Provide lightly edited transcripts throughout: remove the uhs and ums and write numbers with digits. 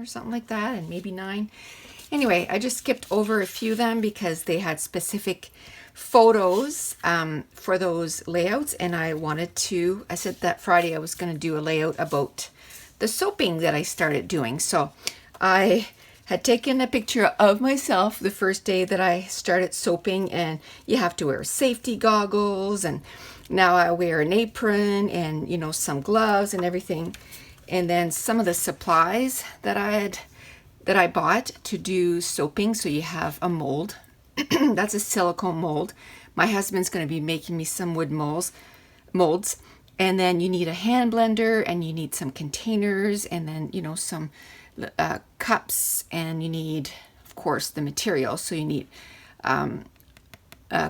or something like that, and maybe 9. Anyway, I just skipped over a few of them because they had specific photos for those layouts, and I said that Friday I was going to do a layout about the soaping that I started doing. So I had taken a picture of myself the first day that I started soaping, and you have to wear safety goggles, and now I wear an apron and, you know, some gloves and everything. And then some of the supplies that I bought to do soaping. So you have a mold. That's a silicone mold. My husband's going to be making me some wood molds. And then you need a hand blender, and you need some containers, and then, you know, some cups, and you need, of course, the material. So you need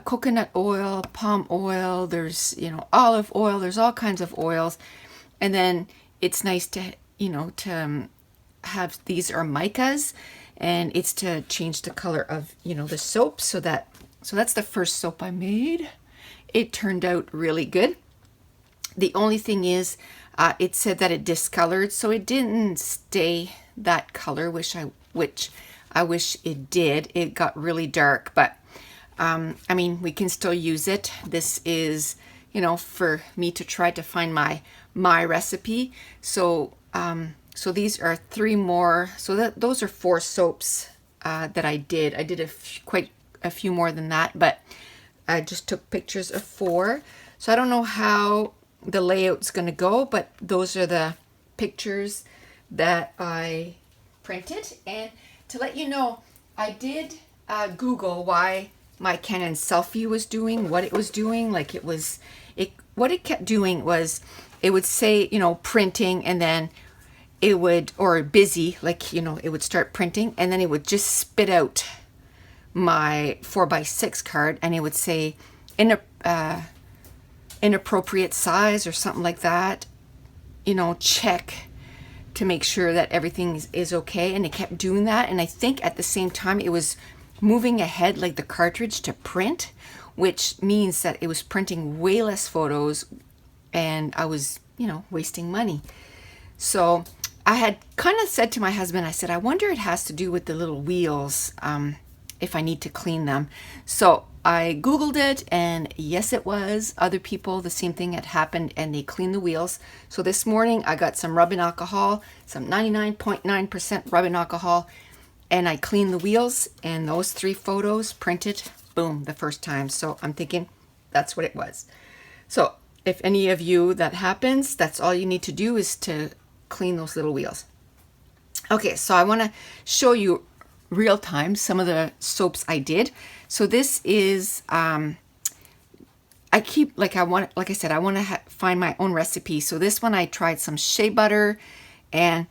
coconut oil, palm oil, there's, you know, olive oil, there's all kinds of oils. And then it's nice to, you know, to have, these are micas, and it's to change the color of, you know, the soap. So that's the first soap I made. It turned out really good. The only thing is, it said that it discolored, so it didn't stay that color, which I wish it did. It got really dark, but I mean, we can still use it. This is, you know, for me to try to find my recipe. So these are 3 more. So those are 4 soaps that I did. I did quite a few more than that, but I just took pictures of 4. So I don't know how the layout's going to go, but those are the pictures that I printed. And to let you know, I did Google why my Canon selfie was doing what it was doing. Like what it kept doing was, it would say, you know, printing, and then it would, or busy, like, you know, it would start printing, and then it would just spit out my 4x6 card, and it would say inappropriate size or something like that, you know, check to make sure that everything is okay. And it kept doing that, and I think at the same time it was moving ahead, like the cartridge, to print, which means that it was printing way less photos, and I was, you know, wasting money. So I had kind of said to my husband, I said, I wonder it has to do with the little wheels, if I need to clean them. So I Googled it, and yes, it was. Other people, the same thing had happened, and they cleaned the wheels. So this morning I got some rubbing alcohol, some 99.9% rubbing alcohol, and I cleaned the wheels, and those 3 photos printed, boom, the first time. So I'm thinking that's what it was. So if any of you that happens, that's all you need to do, is to clean those little wheels. Okay, so I want to show you real time some of the soaps I did. So this is I said, I want to find my own recipe. So this one I tried some shea butter, and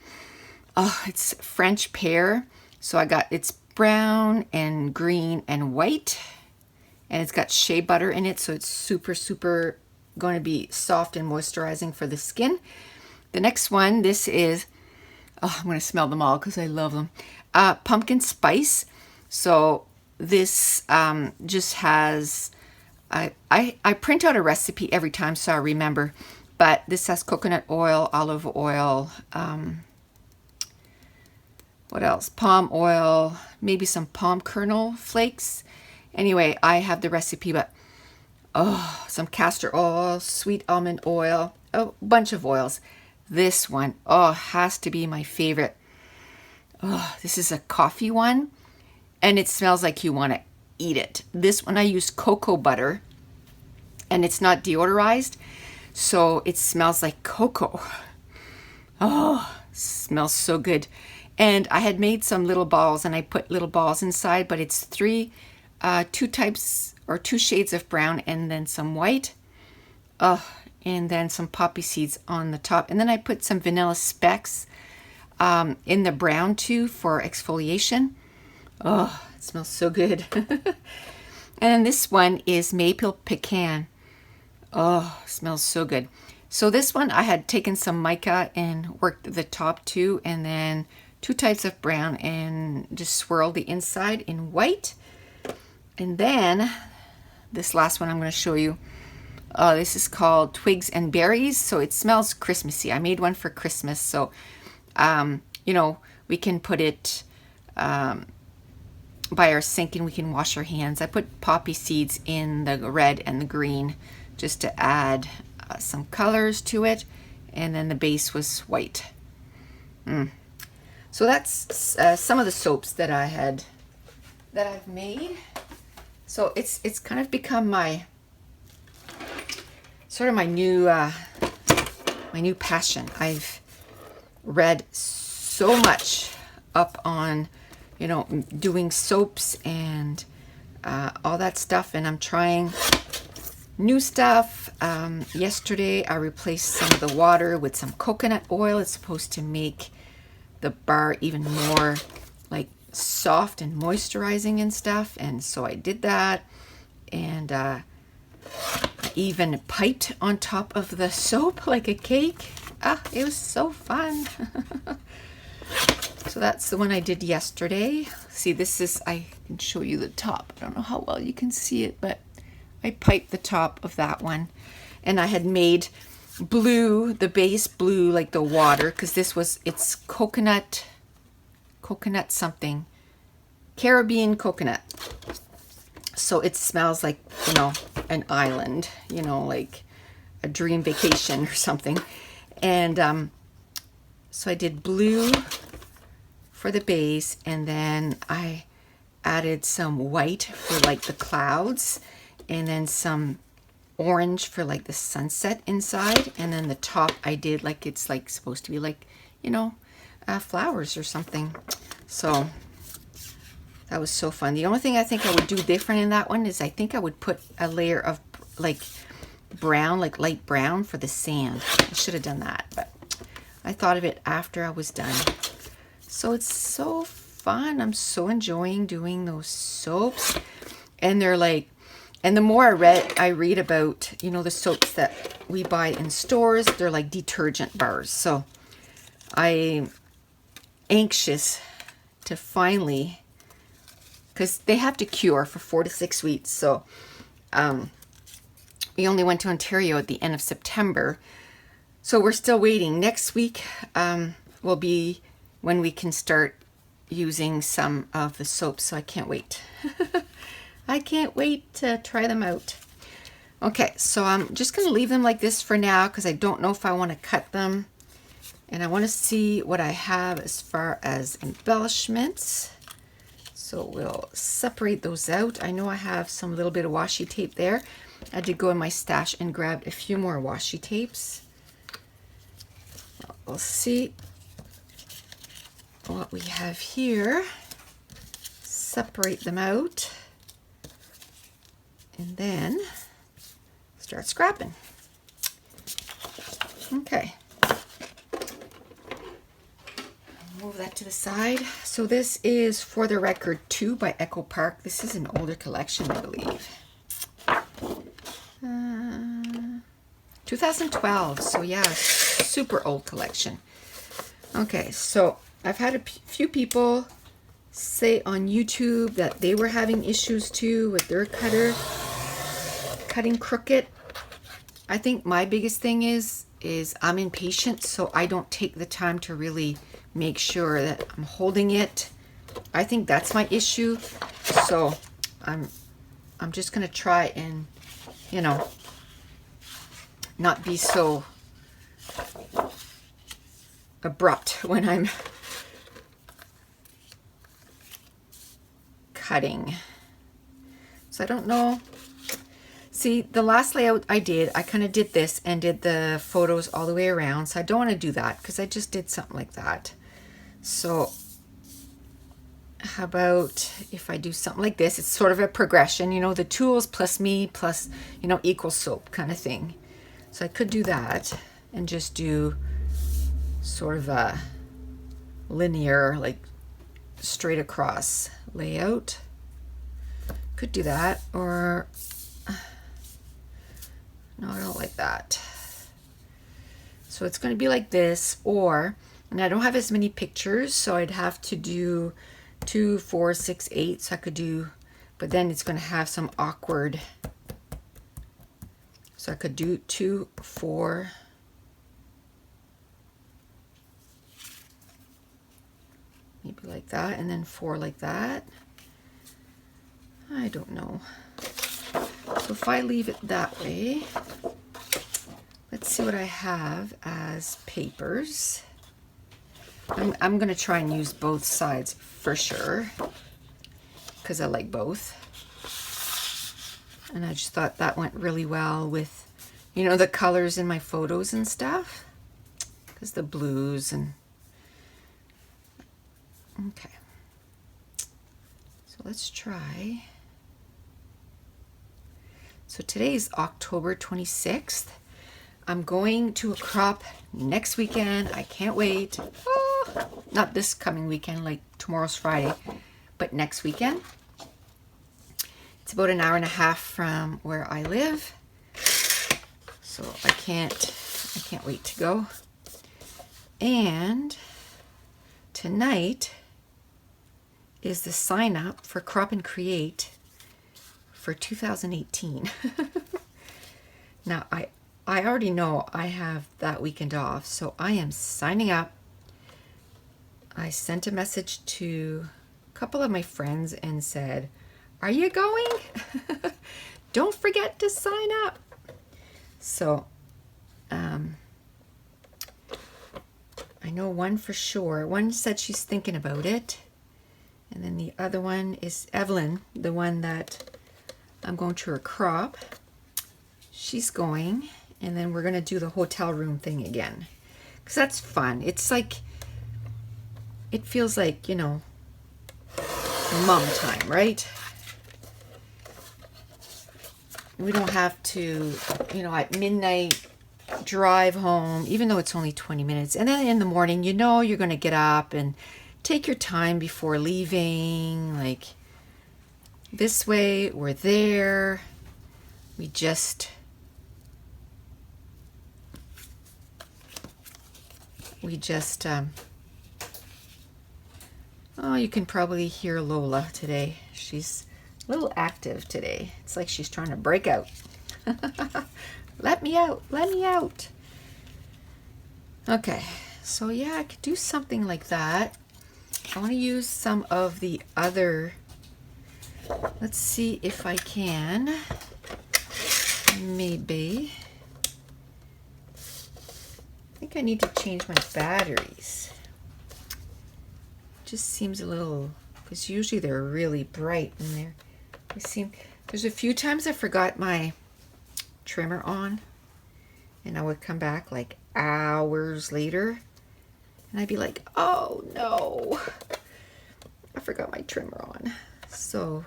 it's French pear. So it's brown and green and white, and it's got shea butter in it, so it's super going to be soft and moisturizing for the skin. The next one, this is, I'm going to smell them all because I love them. Pumpkin spice. So this just has, I print out a recipe every time so I remember, but this has coconut oil, olive oil, what else? Palm oil, maybe some palm kernel flakes. Anyway, I have the recipe, but some castor oil, sweet almond oil, a bunch of oils. This one, has to be my favorite. This is a coffee one, and it smells like you want to eat it. This one I use cocoa butter, and it's not deodorized, so it smells like cocoa. Smells so good. And I had made some little balls, and I put little balls inside, but it's 2 types or 2 shades of brown, and then some white, and then some poppy seeds on the top. And then I put some vanilla specks in the brown too for exfoliation. It smells so good. And this one is maple pecan. Smells so good. So this one I had taken some mica and worked the top too, and then 2 types of brown, and just swirled the inside in white. And then this last one I'm going to show you. This is called Twigs and Berries. So it smells Christmassy. I made one for Christmas. So, you know, we can put it by our sink and we can wash our hands. I put poppy seeds in the red and the green just to add some colors to it, and then the base was white. So that's some of the soaps that I've made. So it's kind of become my sort of my new passion. I've read so much up on, you know, doing soaps and all that stuff, and I'm trying new stuff. Yesterday I replaced some of the water with some coconut oil. It's supposed to make the bar even more like soft and moisturizing and stuff, and so I did that. And I even piped on top of the soap like a cake. It was so fun. So that's the one I did yesterday. See, this is, I can show you the top. I don't know how well you can see it, but I piped the top of that one. And I had made blue, the base blue, like the water, because it's coconut something. Caribbean coconut. So it smells like, you know, an island, you know, like a dream vacation or something. And so I did blue for the base, and then I added some white for like the clouds, and then some orange for like the sunset inside, and then the top I did like it's like supposed to be like, you know, flowers or something. So that was so fun. The only thing I think I would do different in that one is I think I would put a layer of like brown, like light brown for the sand. I should have done that, but I thought of it after I was done. So it's so fun. I'm so enjoying doing those soaps. And they're like, and the more I read about, you know, the soaps that we buy in stores, they're like detergent bars. So I'm anxious to finally, because they have to cure for 4 to 6 weeks. So we only went to Ontario at the end of September. So we're still waiting. Next week will be when we can start using some of the soaps. So I can't wait. I can't wait to try them out. Okay, so I'm just going to leave them like this for now because I don't know if I want to cut them. And I want to see what I have as far as embellishments. So we'll separate those out. I know I have some little bit of washi tape there. I did go in my stash and grab a few more washi tapes. We'll see what we have here. Separate them out. And then start scrapping. Okay. Move that to the side. So this is For the Record 2 by Echo Park. This is an older collection, I believe. 2012. So yeah, super old collection. Okay, so I've had a few people say on YouTube that they were having issues too with their cutter cutting crooked. I think my biggest thing is I'm impatient, so I don't take the time to really make sure that I'm holding it. I think that's my issue. So I'm just gonna try and, you know, not be so abrupt when I'm cutting. So I don't know. See, the last layout I did, I kind of did this and did the photos all the way around. So I don't want to do that because I just did something like that. So how about if I do something like this? It's sort of a progression, you know, the tools plus me plus, you know, equals soap kind of thing. So I could do that and just do sort of a linear, like straight across layout. Could do that, or no, I don't like that. So it's going to be like this, or, and I don't have as many pictures, so I'd have to do 2, 4, 6, 8. So I could do, but then it's going to have some awkward. So I could do 2, 4. that, and then 4 like that. I don't know. So if I leave it that way, let's see what I have as papers. I'm going to try and use both sides for sure, because I like both. And I just thought that went really well with, you know, the colors in my photos and stuff, because the blues and, okay. So let's try. So today's October 26th. I'm going to a crop next weekend. I can't wait. Oh, not this coming weekend, like tomorrow's Friday, but next weekend. It's about an hour and a half from where I live. So I can't wait to go. And tonight is the sign up for Crop and Create for 2018. Now I already know I have that weekend off, so I am signing up. I sent a message to a couple of my friends and said, "Are you going? Don't forget to sign up." So I know one for sure. One said she's thinking about it, and then the other one is Evelyn, the one that I'm going to her crop. She's going, and then we're going to do the hotel room thing again, because that's fun. It's like, it feels like, you know, mom time, right? We don't have to, you know, at midnight drive home, even though it's only 20 minutes. And then in the morning, you know, you're going to get up and take your time before leaving. Like, this way, we're there. We just oh, you can probably hear Lola today. She's a little active today. It's like she's trying to break out. Let me out, let me out. Okay, so yeah, I could do something like that. I want to use some of the other, let's see if I can, maybe. I think I need to change my batteries. Just seems a little, because usually they're really bright in there. There's a few times I forgot my trimmer on, and I would come back like hours later, and I'd be like, oh no, I forgot my trimmer on. So,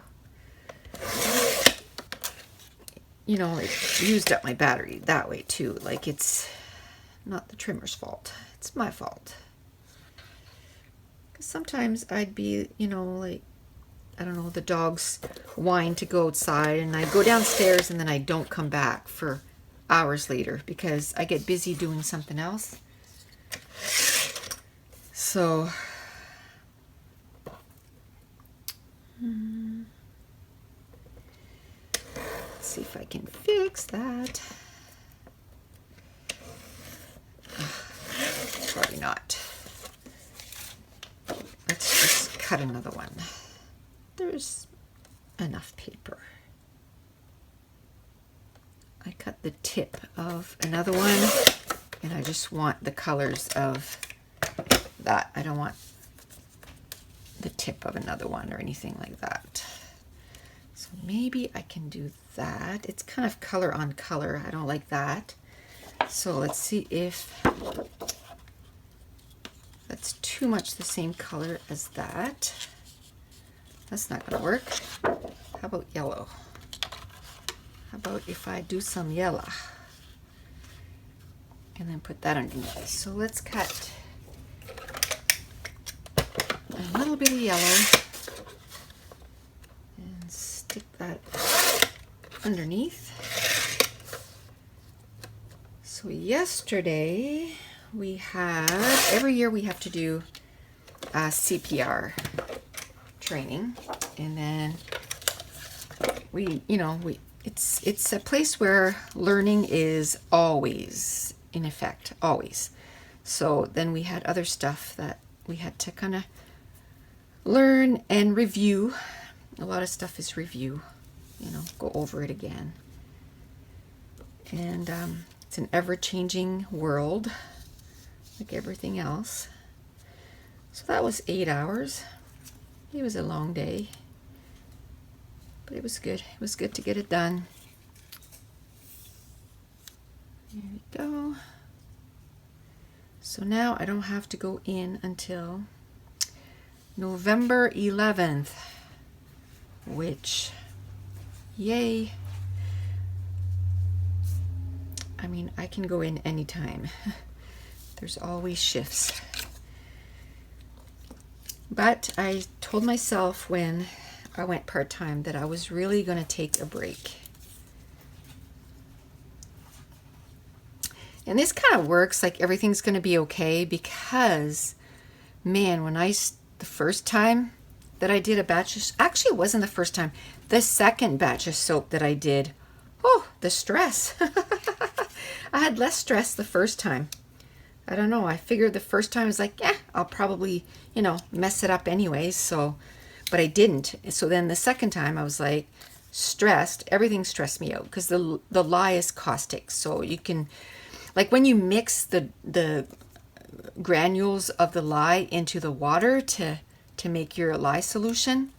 you know, it used up my battery that way too. Like, it's not the trimmer's fault, it's my fault. Because sometimes I'd be, you know, like, I don't know, the dogs whine to go outside, and I go downstairs, and then I don't come back for hours later because I get busy doing something else. So, let's see if I can fix that. Probably not. Let's just cut another one. There's enough paper. I cut the tip of another one, and I just want the colors of that. I don't want the tip of another one or anything like that. So maybe I can do that. It's kind of color on color. I don't like that. So let's see if that's too much the same color as that. That's not going to work. How about yellow? How about if I do some yellow and then put that underneath? So let's cut a little bit of yellow and stick that underneath. So yesterday we had, every year we have to do CPR training, and then it's a place where learning is always in effect, always. So then we had other stuff that we had to kind of learn and review. A lot of stuff is review, go over it again. And it's an ever-changing world, like everything else. So that was 8 hours. It was a long day, but it was good. It was good to get it done. There we go. So now I don't have to go in until November 11th, which, yay. I mean, I can go in anytime. There's always shifts. But I told myself when I went part-time that I was really going to take a break. And this kind of works like everything's going to be okay because, man, the first time that I did a batch of, actually it wasn't the first time, the second batch of soap that I did, oh, the stress. I had less stress the first time. I don't know, I figured the first time I was like, yeah, I'll probably, mess it up anyways, so, but I didn't. So then the second time I was like stressed, everything stressed me out because the lye is caustic. So you can, like when you mix the granules of the lye into the water to make your lye solution,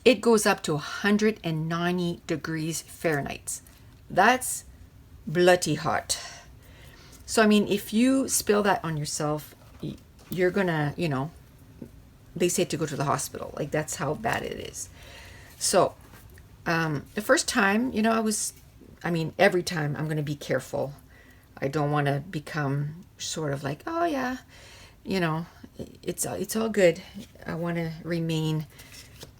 it goes up to 190 degrees Fahrenheit. That's bloody hot. So, I mean, if you spill that on yourself, you're gonna, they say to go to the hospital. Like, that's how bad it is. So, the first time, every time I'm gonna be careful. I don't want to become sort of like, oh yeah, it's all good. I want to remain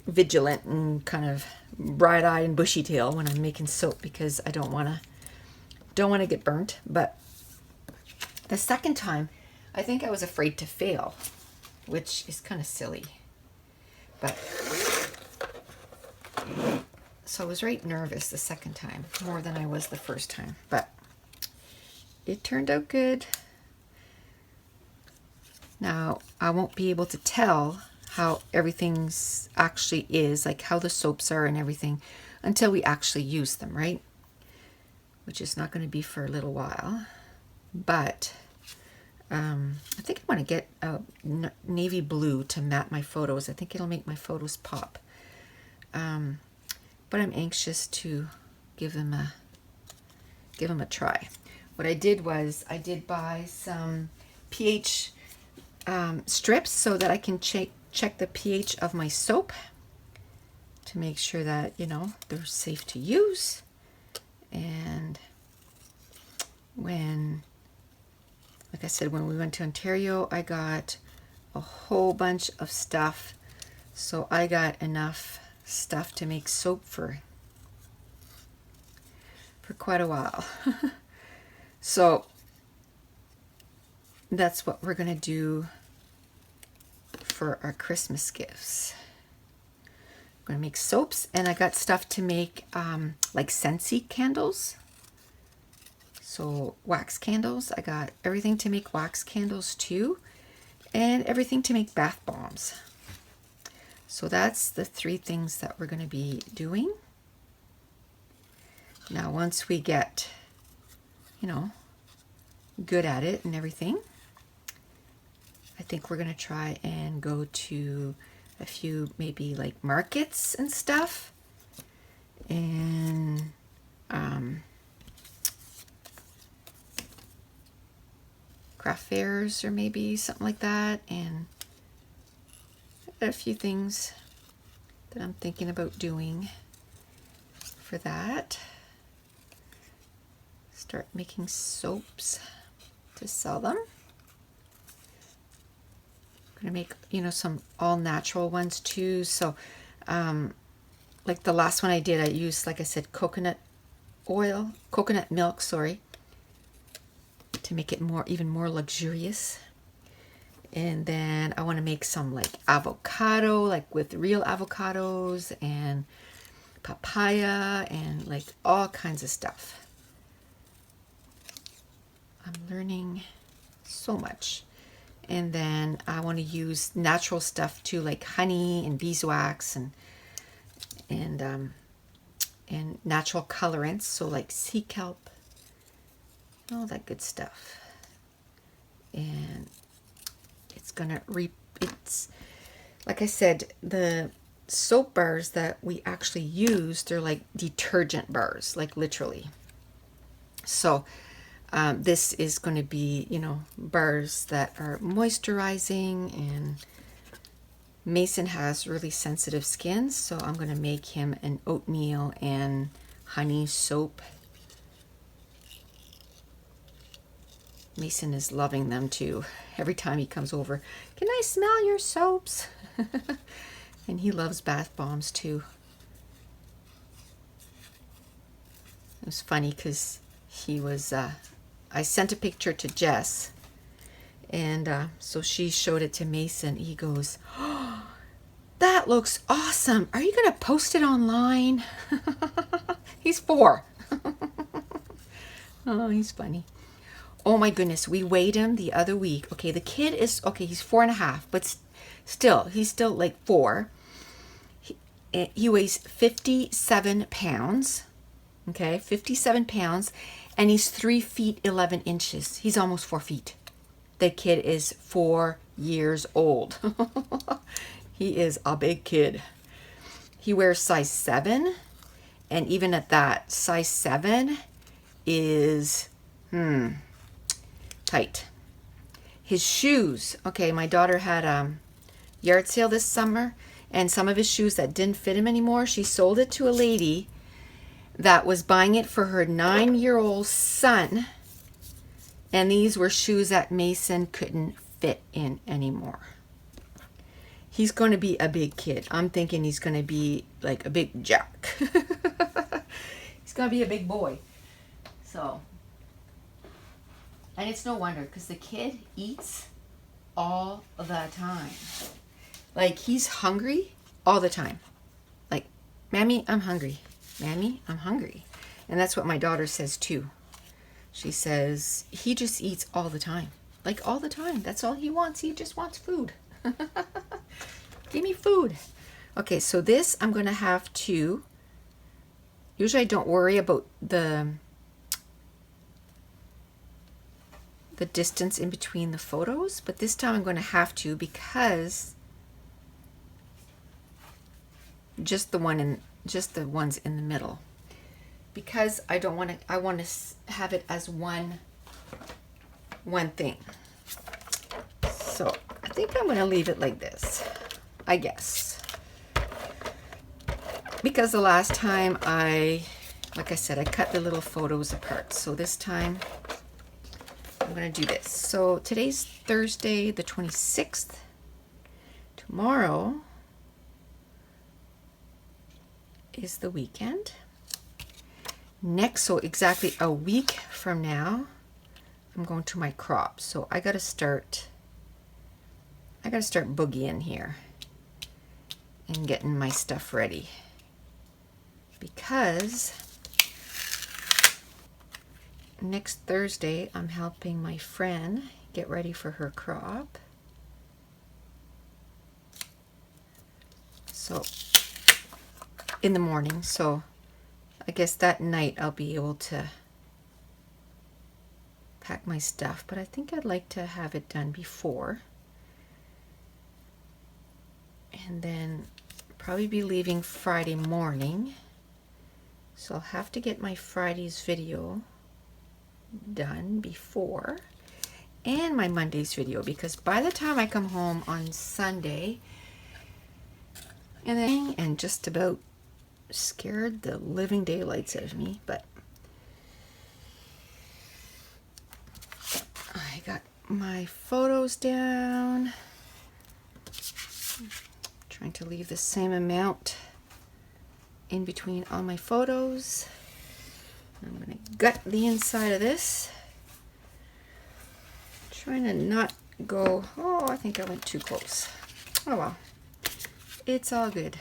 vigilant and kind of bright-eyed and bushy-tailed when I'm making soap because I don't want to get burnt. But the second time, I think I was afraid to fail, which is kind of silly. But so I was right nervous the second time, more than I was the first time. But it turned out good. Now, I won't be able to tell how everything's actually is, like how the soaps are and everything, until we actually use them, right? Which is not going to be for a little while. But I think I want to get a navy blue to matte my photos. I think it'll make my photos pop. But I'm anxious to give them a try. What I did was I did buy some pH strips so that I can check the pH of my soap to make sure that, they're safe to use. And like I said, when we went to Ontario, I got a whole bunch of stuff. So I got enough stuff to make soap for quite a while. So that's what we're going to do for our Christmas gifts. I'm going to make soaps, and I got stuff to make like scentsy candles. So wax candles. I got everything to make wax candles too, and everything to make bath bombs. So that's the 3 things that we're going to be doing. Now, once we get, good at it and everything, I think we're going to try and go to a few maybe like markets and stuff, and craft fairs or maybe something like that, and a few things that I'm thinking about doing for that. Start making soaps to sell them. I'm gonna make, some all natural ones too. So like the last one I did, I used, like I said, coconut milk, sorry, to make it even more luxurious. And then I want to make some like avocado, like with real avocados, and papaya, and like all kinds of stuff. I'm learning so much. And then I want to use natural stuff too, like honey and beeswax and natural colorants, so like sea kelp, all that good stuff. And it's gonna it's like I said, the soap bars that we actually use, they're like detergent bars, like literally. So this is going to be, you know, bars that are moisturizing, and Mason has really sensitive skin, so I'm going to make him an oatmeal and honey soap. Mason is loving them too. Every time he comes over, can I smell your soaps? And he loves bath bombs too. It was funny because he was, I sent a picture to Jess, and so she showed it to Mason. He goes, oh, that looks awesome. Are you going to post it online? He's 4. Oh, he's funny. Oh my goodness, we weighed him the other week. Okay, the kid is, okay, he's 4.5, but still, he's still like 4. He weighs 57 pounds. Okay, 57 pounds, and he's 3 feet 11 inches. He's almost 4 feet. The kid is 4 years old. He is a big kid. He wears size 7, and even at that, size 7 is tight. His shoes, okay, my daughter had a yard sale this summer, and some of his shoes that didn't fit him anymore, she sold it to a lady that was buying it for her 9-year-old son, and these were shoes that Mason couldn't fit in anymore. He's going to be a big kid. I'm thinking he's going to be like a big Jack. He's going to be a big boy. So, and it's no wonder, because the kid eats all the time. Like, he's hungry all the time. Like, Mammy, I'm hungry. Mammy, I'm hungry. And that's what my daughter says too. She says, he just eats all the time. Like, all the time. That's all he wants. He just wants food. Give me food. Okay, so this I'm going to have to, usually I don't worry about the distance in between the photos, but this time I'm going to have to, because just the ones in the middle, because I don't want to, I want to have it as one thing. So I think I'm going to leave it like this, I guess, because the last time like I said, I cut the little photos apart. So this time I'm going to do this. So today's Thursday the 26th. Tomorrow is the weekend. Next, so exactly a week from now, I'm going to my crop. So I gotta start boogieing here and getting my stuff ready, because next Thursday I'm helping my friend get ready for her crop. So in the morning, so I guess that night I'll be able to pack my stuff, but I think I'd like to have it done before, and then probably be leaving Friday morning, so I'll have to get my Friday's video done before, and my Monday's video, because by the time I come home on Sunday, and just about scared the living daylights out of me, but I got my photos down, trying to leave the same amount in between all my photos. I'm going to gut the inside of this, trying to not go, oh, I think I went too close. Oh well, it's all good.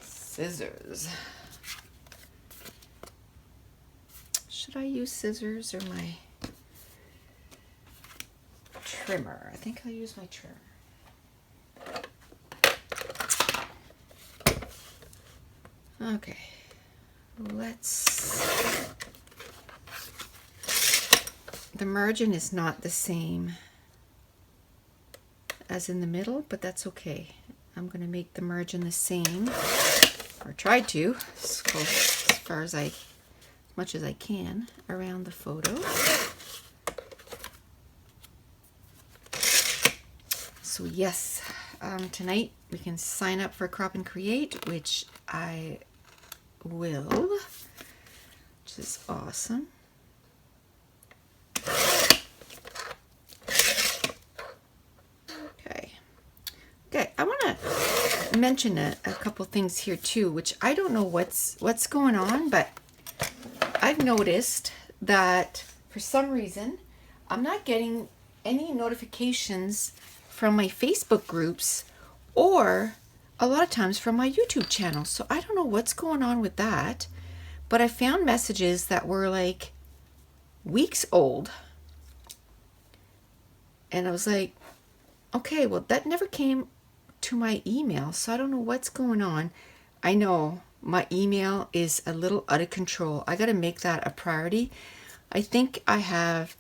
Scissors. Should I use scissors or my trimmer? I think I'll use my trimmer. Okay, the margin is not the same as in the middle, but that's okay. I'm going to make the margin the same, or try to, as far as much as I can around the photo. So yes, tonight we can sign up for Crop and Create, which I will, which is awesome. Okay, I want to mention a couple things here too, which I don't know what's going on, but I've noticed that for some reason I'm not getting any notifications from my Facebook groups or a lot of times from my YouTube channel. So I don't know what's going on with that, but I found messages that were like weeks old. And I was like, okay, well, that never came to my email, so I don't know what's going on. I know my email is a little out of control. I got to make that a priority. I think I have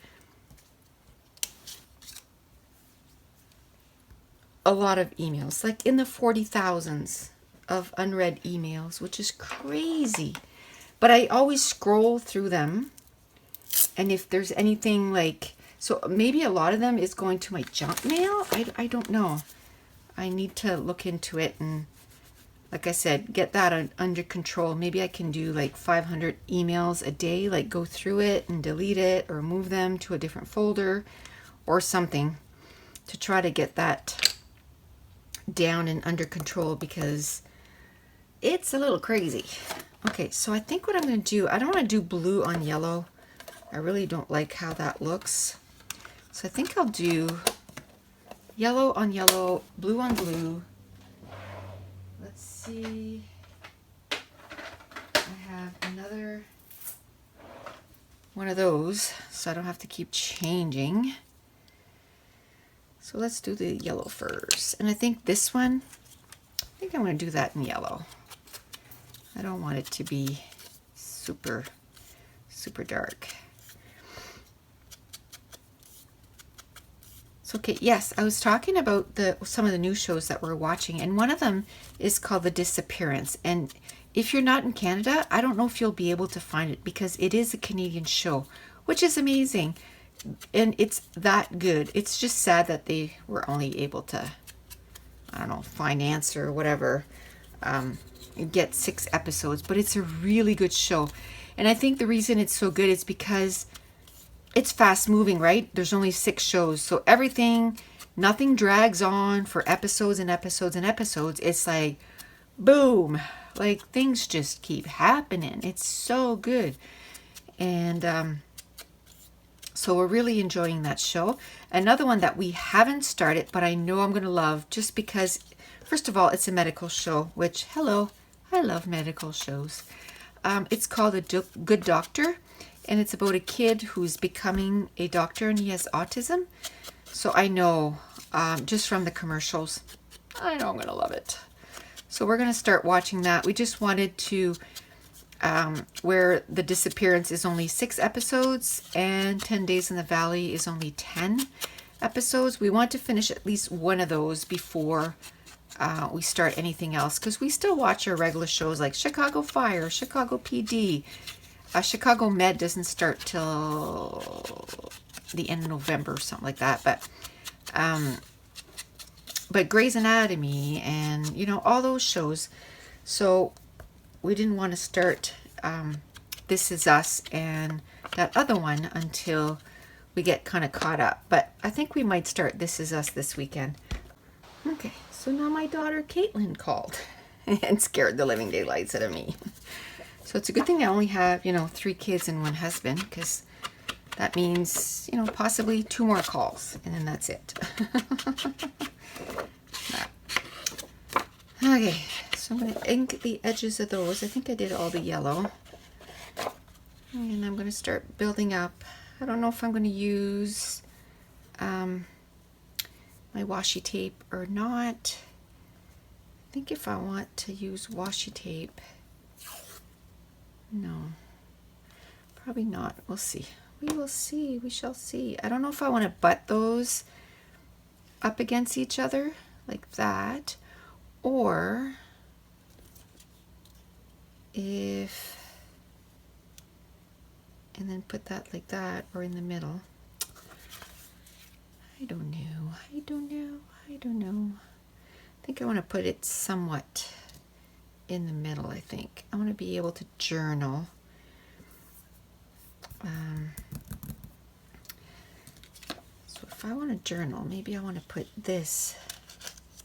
a lot of emails, like in the 40,000s of unread emails, which is crazy. But I always scroll through them, and if there's anything like, so maybe a lot of them is going to my junk mail. I don't know. I need to look into it and, like I said, get that under control. Maybe I can do like 500 emails a day, like go through it and delete it or move them to a different folder or something to try to get that down and under control, because it's a little crazy. Okay, so I think what I'm going to do, I don't want to do blue on yellow. I really don't like how that looks. So I think I'll do yellow on yellow, blue on blue. Let's see. I have another one of those, so I don't have to keep changing. So let's do the yellow first. And I think this one, I think I'm going to do that in yellow. I don't want it to be super, super dark. So, okay, yes, I was talking about some of the new shows that we're watching, and one of them is called The Disappearance. And if you're not in Canada, I don't know if you'll be able to find it, because it is a Canadian show, which is amazing. And it's that good. It's just sad that they were only able to, I don't know, finance or whatever, get 6 episodes. But it's a really good show. And I think the reason it's so good is because it's fast moving, right? There's only 6 shows. So nothing drags on for episodes and episodes and episodes. It's like, boom, like things just keep happening. It's so good. And so we're really enjoying that show. Another one that we haven't started, but I know I'm going to love, just because, first of all, it's a medical show, which, hello, I love medical shows. It's called The Good Doctor. And it's about a kid who's becoming a doctor, and he has autism. So I know, just from the commercials, I know I'm going to love it. So we're going to start watching that. We just wanted to, where The Disappearance is only 6 episodes, and 10 Days in the Valley is only 10 episodes. We want to finish at least one of those before we start anything else, because we still watch our regular shows like Chicago Fire, Chicago PD. Chicago Med doesn't start till the end of November or something like that, but Grey's Anatomy and, you know, all those shows. So we didn't want to start This Is Us and that other one until we get kind of caught up. But I think we might start This Is Us this weekend. Okay, so now my daughter Caitlin called and scared the living daylights out of me. So it's a good thing I only have, 3 kids and 1 husband, because that means, possibly 2 more calls, and then that's it. Okay, so I'm going to ink the edges of those. I think I did all the yellow. And I'm going to start building up. I don't know if I'm going to use my washi tape or not. I think if I want to use washi tape, no, probably not. We'll see. We will see. We shall see. I don't know if I want to butt those up against each other like that, or if, and then put that like that or in the middle. I don't know. I don't know. I don't know. I think I want to put it somewhat in the middle. I think I want to be able to journal. So if I want to journal, maybe I want to put this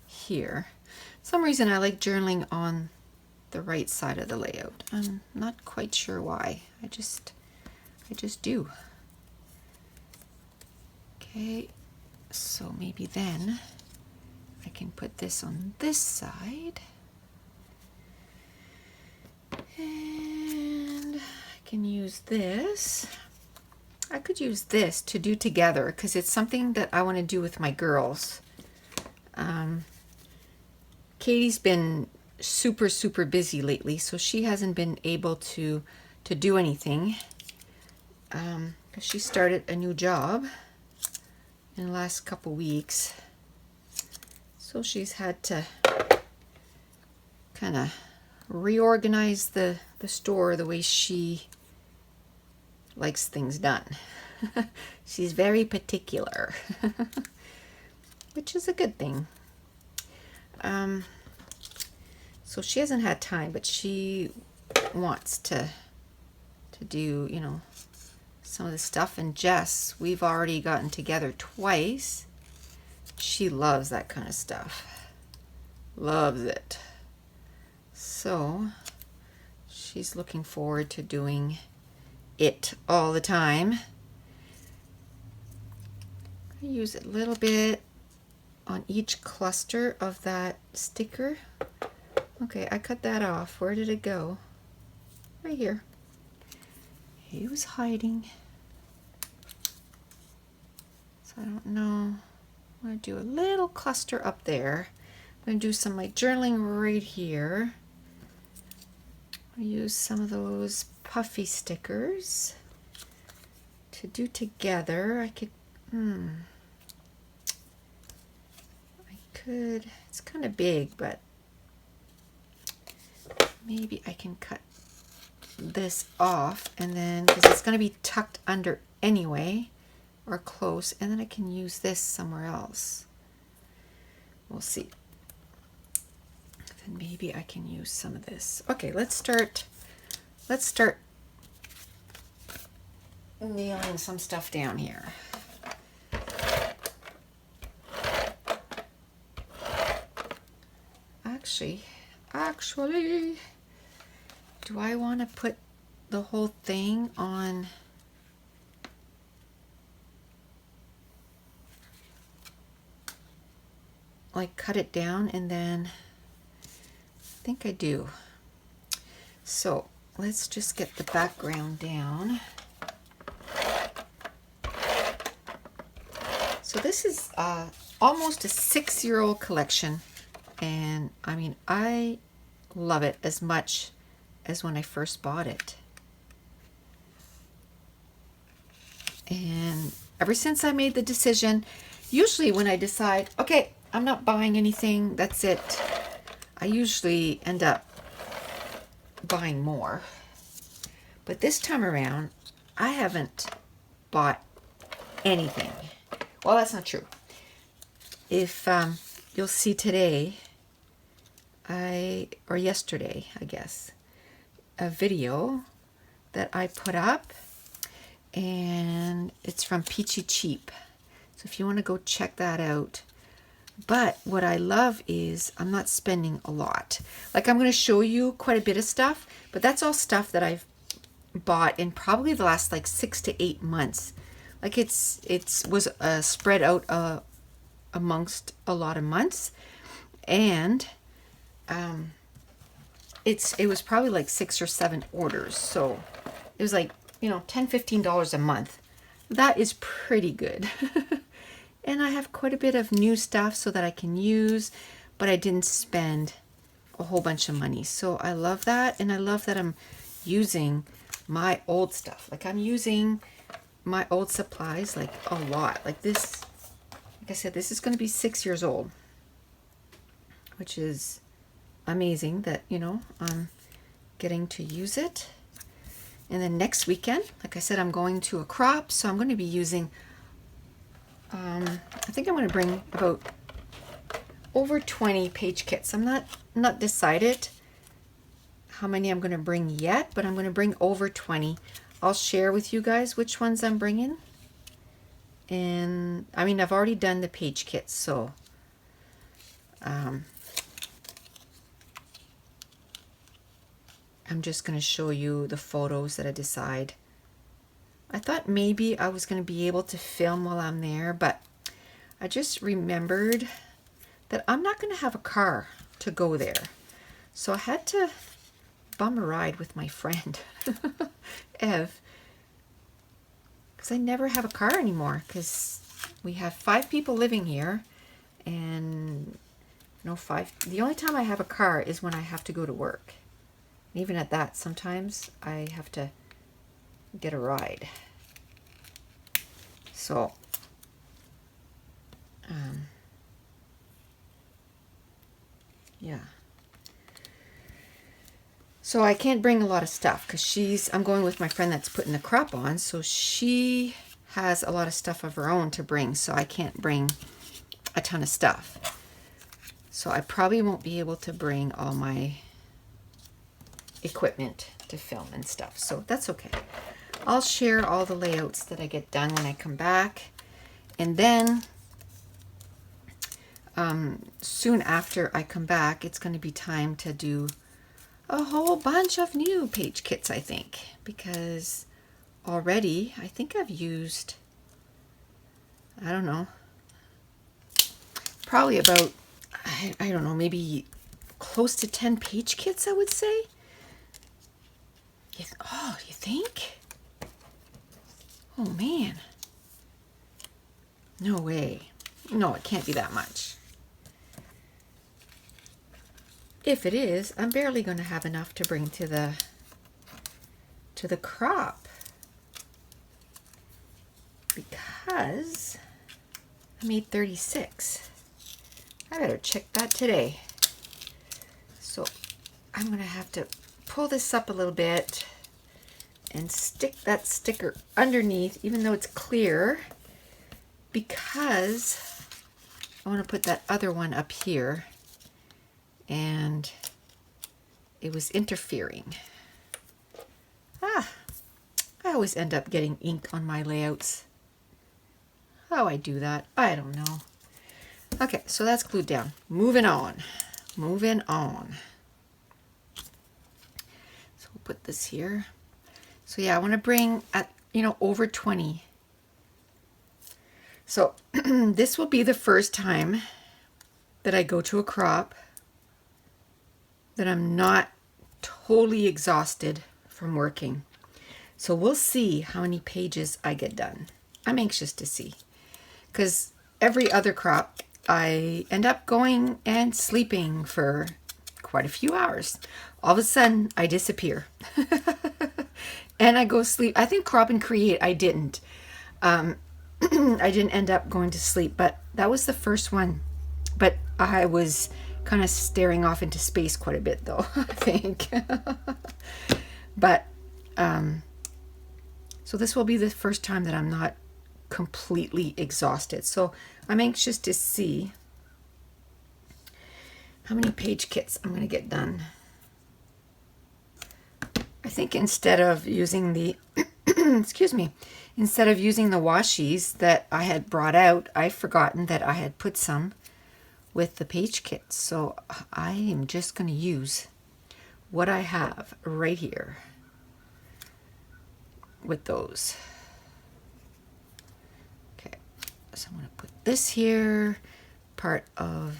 here. For some reason I like journaling on the right side of the layout. I'm not quite sure why. I just do. Okay, so maybe then I can put this on this side, and I can use this. I could use this to do together because it's something that I want to do with my girls. Katie's been super busy lately, so she hasn't been able to do anything because she started a new job in the last couple weeks, so she's had to kind of reorganize the store the way she likes things done. She's very particular, which is a good thing. So she hasn't had time, but she wants to do, you know, some of the stuff. And Jess, we've already gotten together twice. She loves that kind of stuff. Loves it. So she's looking forward to doing it all the time. I use a little bit on each cluster of that sticker. Okay, I cut that off. Where did it go? Right here. He was hiding. So I don't know. I'm going to do a little cluster up there. I'm going to do some like journaling right here. I'll use some of those puffy stickers to do together. I could, it's kind of big, but maybe I can cut this off, and then, because it's going to be tucked under anyway, or close, and then I can use this somewhere else. We'll see. Then maybe I can use some of this. Okay, let's start nailing some stuff down here. Actually, do I want to put the whole thing on? Like cut it down, and then I think I do. So let's just get the background down. So this is almost a 6-year-old collection, and I mean, I love it as much as when I first bought it. And ever since I made the decision, usually when I decide, okay, I'm not buying anything, that's it, I usually end up buying more. But this time around, I haven't bought anything. Well, that's not true. If you'll see today, or yesterday, I guess, a video that I put up, and it's from Peachy Cheap. So if you want to go check that out. But what I love is I'm not spending a lot. Like, I'm going to show you quite a bit of stuff, but that's all stuff that I've bought in probably the last like 6 to 8 months. Like it was spread out amongst a lot of months, and it was probably like 6 or 7 orders. So it was like you know, $10–15 a month. That is pretty good. And I have quite a bit of new stuff so that I can use, but I didn't spend a whole bunch of money. So I love that, and I love that I'm using my old stuff. Like I'm using my old supplies like a lot. Like this, like I said, this is going to be 6 years old, which is amazing that, you know, I'm getting to use it. And then next weekend, like I said, I'm going to a crop, so I'm going to be using, I think I'm going to bring about over 20 page kits. I'm not decided how many I'm going to bring yet, but I'm going to bring over 20. I'll share with you guys which ones I'm bringing. And I mean, I've already done the page kits, so I'm just going to show you the photos that I decide. I thought maybe I was going to be able to film while I'm there, but I just remembered that I'm not going to have a car to go there. So I had to bum a ride with my friend, Ev, because I never have a car anymore, because we have 5 people living here, and no 5. The only time I have a car is when I have to go to work. Even at that, sometimes I have to get a ride. So, yeah. So I can't bring a lot of stuff because I'm going with my friend that's putting the crop on, so she has a lot of stuff of her own to bring, so I can't bring a ton of stuff. So I probably won't be able to bring all my equipment to film and stuff, so that's okay. I'll share all the layouts that I get done when I come back, and then soon after I come back, it's going to be time to do a whole bunch of new page kits, I think, because already I think I've used, I don't know, probably about, I don't know, maybe close to 10 page kits, I would say. Oh, you think? Oh man. No way. No, it can't be that much. If it is, I'm barely going to have enough to bring to the crop, because I made 36. I better check that today. So I'm going to have to pull this up a little bit and stick that sticker underneath, even though it's clear, because I want to put that other one up here, and it was interfering. I always end up getting ink on my layouts. How I do that, I don't know. Okay, so that's glued down. Moving on. Moving on. So we'll put this here. So yeah, I want to bring over 20. So this will be the first time that I go to a crop that I'm not totally exhausted from working. So we'll see how many pages I get done. I'm anxious to see, because every other crop I end up going and sleeping for quite a few hours. All of a sudden I disappear and I go sleep. I think crop and create I didn't. I didn't end up going to sleep, but that was the first one. But I was kind of staring off into space quite a bit though, I think. But so this will be the first time that I'm not completely exhausted. So I'm anxious to see how many page kits I'm going to get done. I think instead of using the excuse me, instead of using the washies that I had brought out, I've forgotten that I had put some with the page kits. So I am just going to use what I have right here with those. Okay, so I'm going to put this here, part of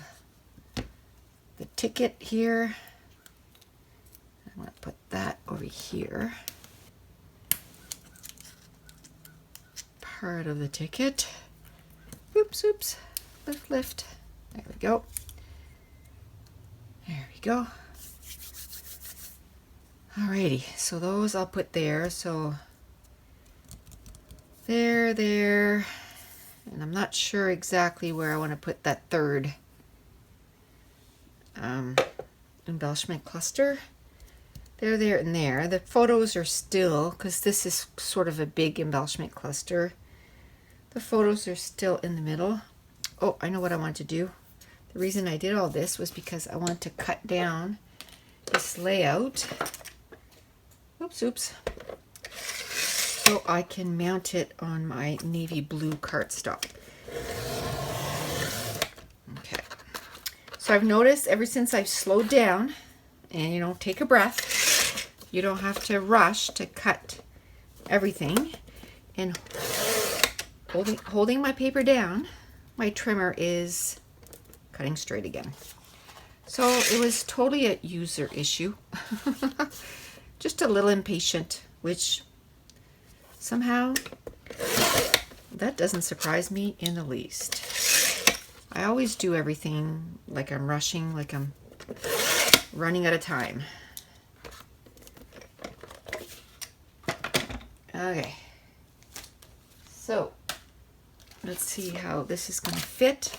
the ticket here. I'm going to put that over here. part of the ticket. Oops, oops. Lift, lift. There we go. There we go. Alrighty, so those I'll put there. So there, and I'm not sure exactly where I want to put that third embellishment cluster. There, and there. The photos are still, because this is sort of a big embellishment cluster, the photos are still in the middle. Oh, I know what I want to do. The reason I did all this was because I want to cut down this layout. Oops, oops. So I can mount it on my navy blue cardstock. Okay. So I've noticed ever since I've slowed down, and you know, take a breath, you don't have to rush to cut everything. And holding my paper down, my trimmer is cutting straight again. So it was totally a user issue. Just a little impatient, which somehow that doesn't surprise me in the least. I always do everything like I'm rushing, like I'm running out of time. Okay, so let's see how this is going to fit.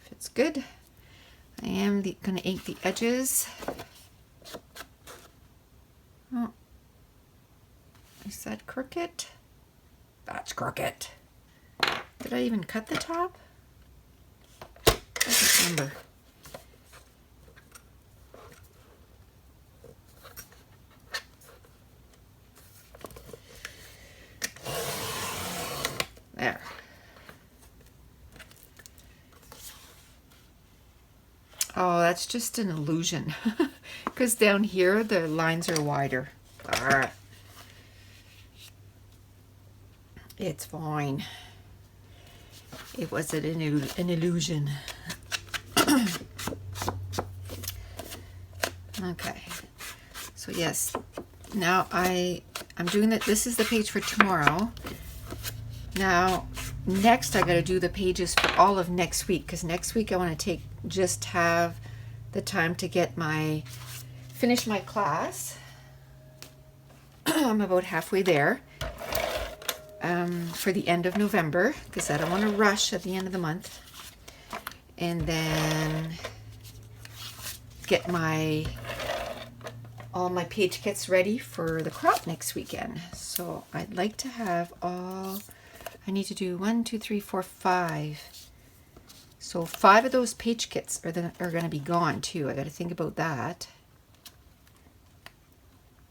Fits good. I am going to ink the edges. Oh, is that crooked? That's crooked. Did I even cut the top? I don't remember. There. Oh, that's just an illusion. Because down here the lines are wider. Arrgh. It's fine. It was an illusion. Okay. So yes, now I'm doing that. This is the page for tomorrow. Now, next I got to do the pages for all of next week, because next week I want to just have the time to finish my class. I'm about halfway there for the end of November, because I don't want to rush at the end of the month, and then get all my page kits ready for the crop next weekend. So I'd like to have I need to do 1, 2, 3, 4, 5. So 5 of those page kits are going to be gone too. I got to think about that,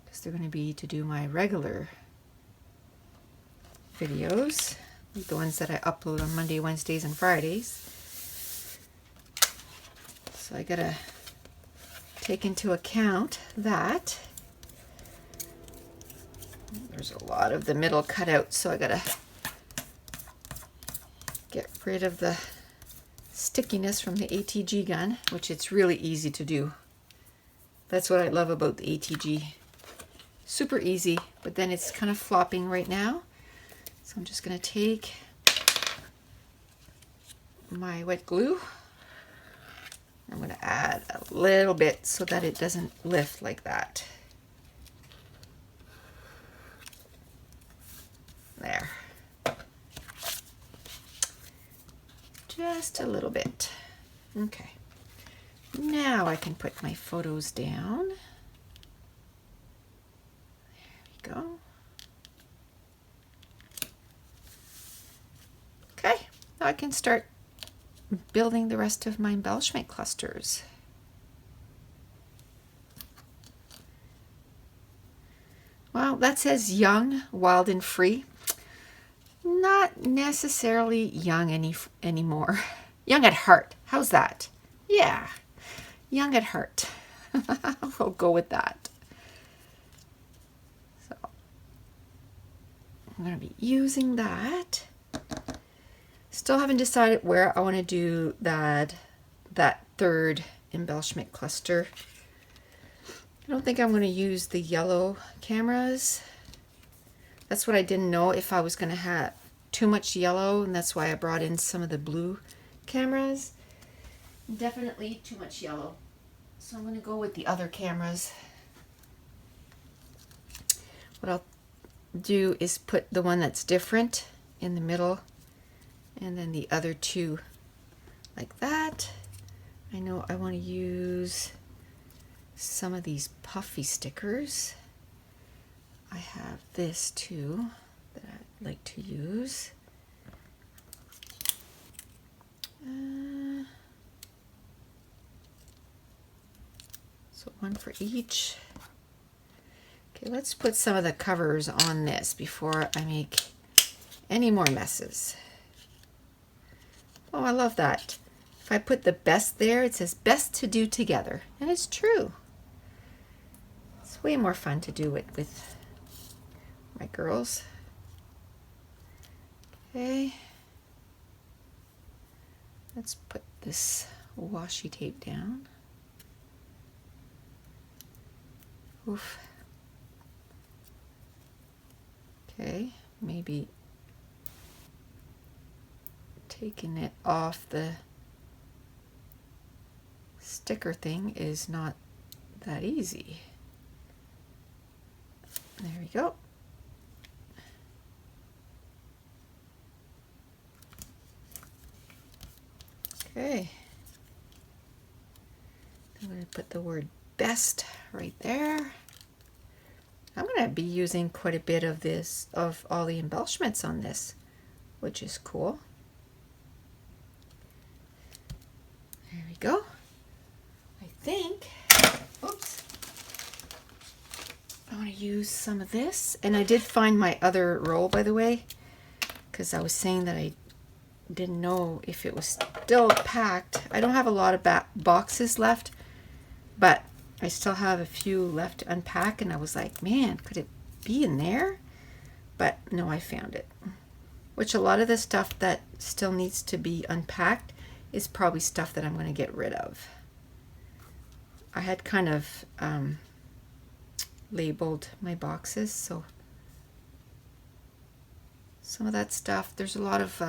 because they're going to be to do my regular videos, like the ones that I upload on Monday, Wednesdays, and Fridays. So I got to take into account that there's a lot of the middle cut out, so I got to get rid of the stickiness from the ATG gun, which it's really easy to do. That's what I love about the ATG. Super easy, but then it's kind of flopping right now. So I'm just going to take my wet glue. I'm going to add a little bit so that it doesn't lift like that. There. Just a little bit. Okay. Now I can put my photos down. There we go. Okay, now I can start building the rest of my embellishment clusters. Well, that says young, wild, and free. Not necessarily young anymore. Young at heart. How's that? Yeah, young at heart. We'll go with that. So I'm going to be using that. Still haven't decided where I want to do that third embellishment cluster. I don't think I'm going to use the yellow cameras. That's what I didn't know, if I was going to have too much yellow, and that's why I brought in some of the blue cameras. Definitely too much yellow. So I'm going to go with the other cameras. What I'll do is put the one that's different in the middle, and then the other two like that. I know I want to use some of these puffy stickers. I have this too that I like to use. So one for each. Okay, let's put some of the covers on this before I make any more messes. Oh, I love that. If I put the best there, it says best to do together. And it's true. It's way more fun to do it with my girls. Okay. Let's put this washi tape down. Oof. Okay, maybe taking it off the sticker thing is not that easy. There we go. Okay. I'm going to put the word best right there. I'm going to be using quite a bit of this, of all the embellishments on this, which is cool. There we go. I think, oops, I want to use some of this. And I did find my other roll, by the way, because I was saying that I didn't know if it was still packed. I don't have a lot of boxes left, but I still have a few left to unpack, and I was like, man, could it be in there? But no, I found it. Which a lot of the stuff that still needs to be unpacked is probably stuff that I'm going to get rid of. I had kind of labeled my boxes, so some of that stuff, there's a lot of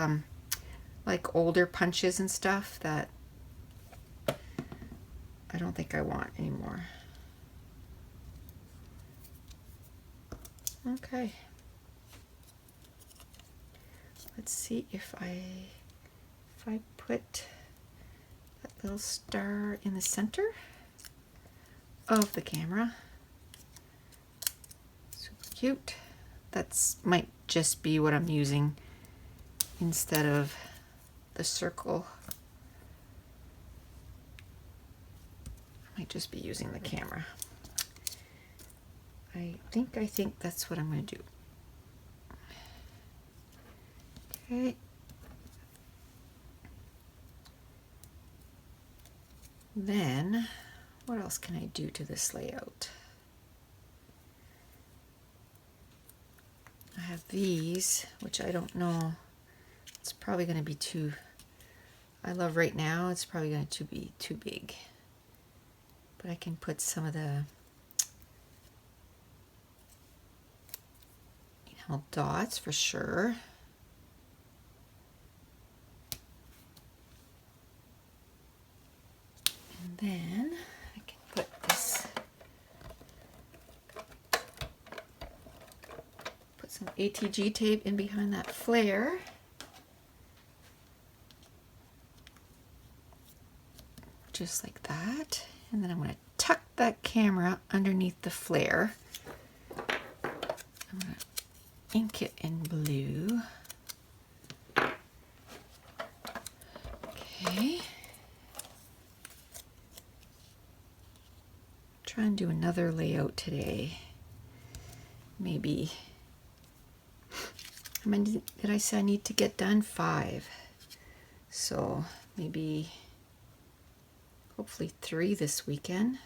like older punches and stuff that I don't think I want anymore. Okay. Let's see if I put that little star in the center of the camera. Super cute. That's might just be what I'm using instead of the circle. Might just be using the camera. I think that's what I'm going to do. Okay. Then, what else can I do to this layout? I have these, which I don't know. It's probably going to be too, I love right now, it's probably going to be too big. But I can put some of the, dots for sure. And then I can put this, put some ATG tape in behind that flare. Just like that. And then I'm going to tuck that camera underneath the flare. I'm going to ink it in blue. Okay. Try and do another layout today. Maybe, how many did I say I need to get done? 5. So maybe, hopefully 3 this weekend.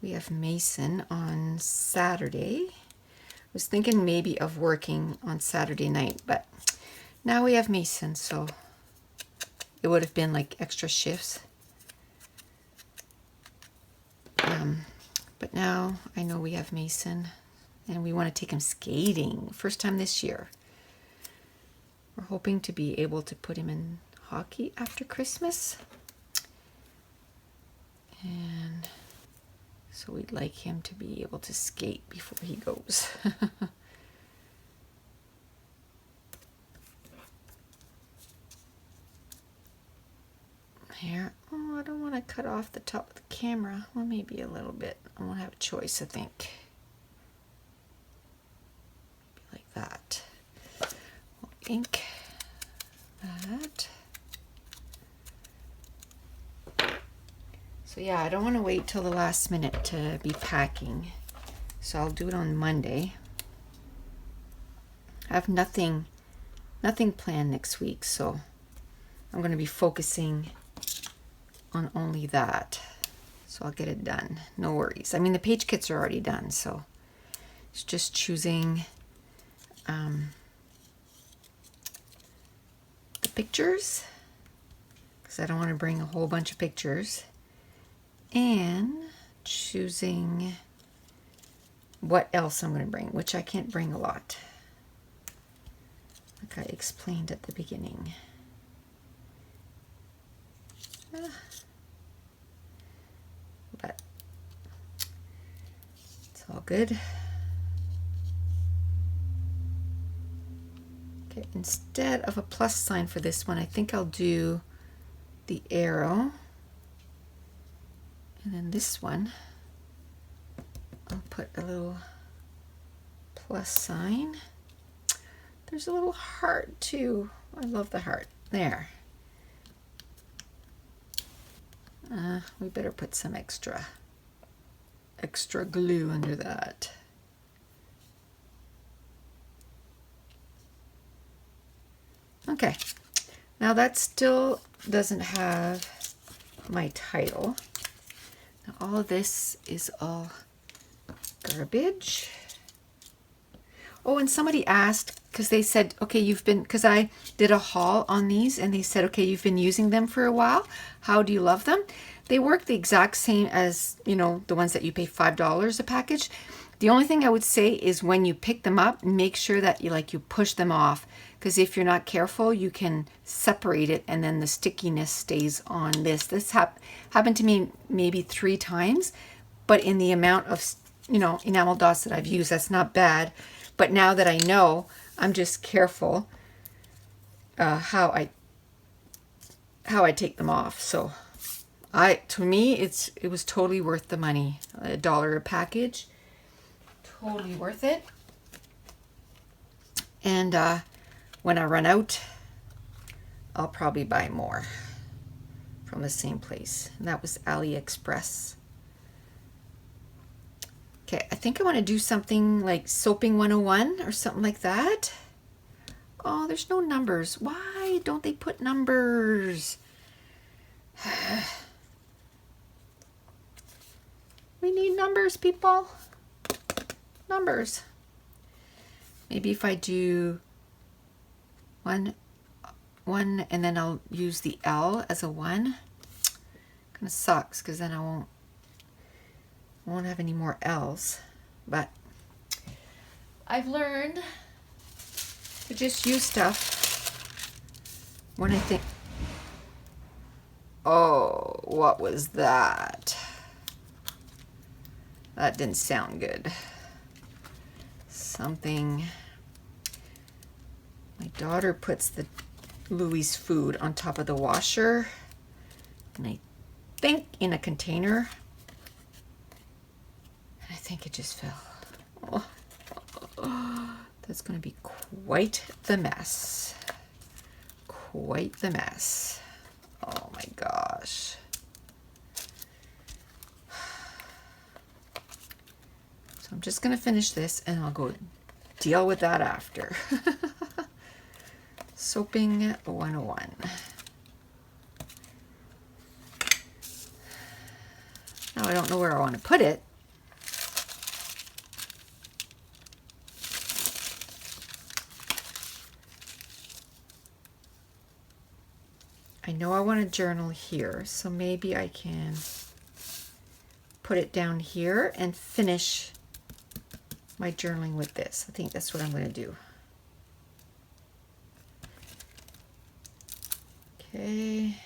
We have Mason on Saturday. I was thinking maybe of working on Saturday night, but now we have Mason, so it would have been like extra shifts. But now I know we have Mason, and we want to take him skating. First time this year. We're hoping to be able to put him in hockey after Christmas. And so we'd like him to be able to skate before he goes. Here. Oh, I don't want to cut off the top of the camera. Well, maybe a little bit. I won't have a choice, I think. Like that. We'll ink that. So yeah, I don't want to wait till the last minute to be packing. So I'll do it on Monday. I have nothing planned next week, so I'm going to be focusing on only that. So I'll get it done. No worries. I mean, the page kits are already done, so it's just choosing the pictures, because I don't want to bring a whole bunch of pictures, and choosing what else I'm going to bring, which I can't bring a lot, like I explained at the beginning. But it's all good. Okay, instead of a plus sign for this one, I think I'll do the arrow. And then this one, I'll put a little plus sign. There's a little heart too. I love the heart. There. We better put some extra glue under that. Okay, now that still doesn't have my title. Now all of this is all garbage. Oh, and somebody asked, because they said, okay, because I did a haul on these, and they said, okay, you've been using them for a while. How do you love them? They work the exact same as, you know, the ones that you pay $5 a package. The only thing I would say is when you pick them up, make sure that you push them off, because if you're not careful, you can separate it, and then the stickiness stays on this. This happened to me maybe 3 times, but in the amount of, you know, enamel dots that I've used, that's not bad. But now that I know, I'm just careful how I take them off. So to me, it was totally worth the money. $1 a package, totally worth it. And when I run out, I'll probably buy more from the same place. And that was AliExpress. Okay, I think I want to do something like Soaping 101 or something like that. Oh, there's no numbers. Why don't they put numbers? We need numbers, people. Numbers. Maybe if I do one, and then I'll use the L as a 1. Kind of sucks, because then I won't have any more L's, but I've learned to just use stuff when I think, oh, what was that? That didn't sound good. Something, my daughter puts the Louis food on top of the washer, and I think in a container. I think it just fell. Oh, that's going to be quite the mess. Quite the mess. Oh my gosh. So I'm just going to finish this, and I'll go deal with that after. Soaping 101. Now I don't know where I want to put it. I know I want a journal here, so maybe I can put it down here and finish my journaling with this. I think that's what I'm going to do. Okay.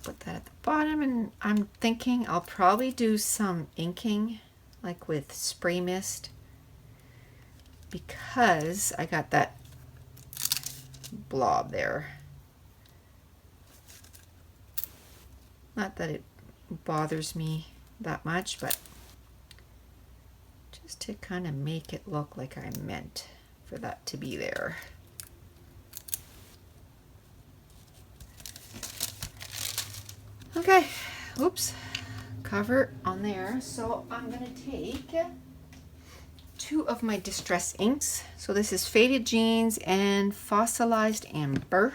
Put that at the bottom, and I'm thinking I'll probably do some inking, like with spray mist, because I got that blob there. Not that it bothers me that much, but just to kind of make it look like I meant for that to be there. Okay, oops, cover on there. So I'm going to take 2 of my distress inks. So this is Faded Jeans and Fossilized Amber.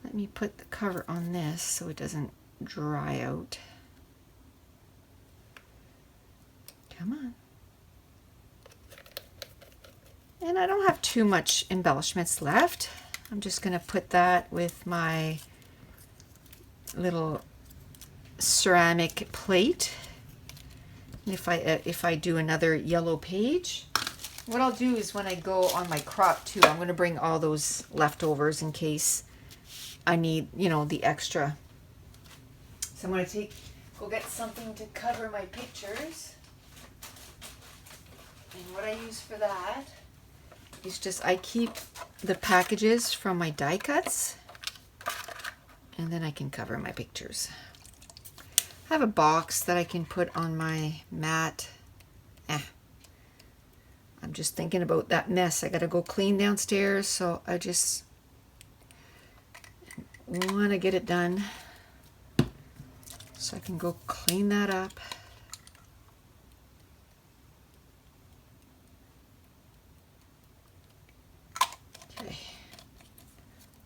Let me put the cover on this so it doesn't dry out. Come on. And I don't have too much embellishments left. I'm just going to put that with my little ceramic plate. If I do another yellow page, what I'll do is when I go on my crop too, I'm going to bring all those leftovers in case I need, you know, the extra. So I'm going to go get something to cover my pictures. And what I use for that is just, I keep the packages from my die cuts, and then I can cover my pictures. I have a box that I can put on my mat. I'm just thinking about that mess. I gotta go clean downstairs, so I just want to get it done so I can go clean that up. Okay.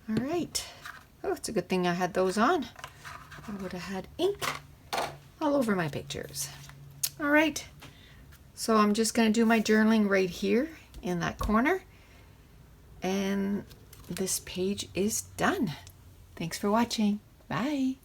All right. Oh, it's a good thing I had those on. I would have had ink all over my pictures. All right. So I'm just going to do my journaling right here in that corner. And this page is done. Thanks for watching. Bye.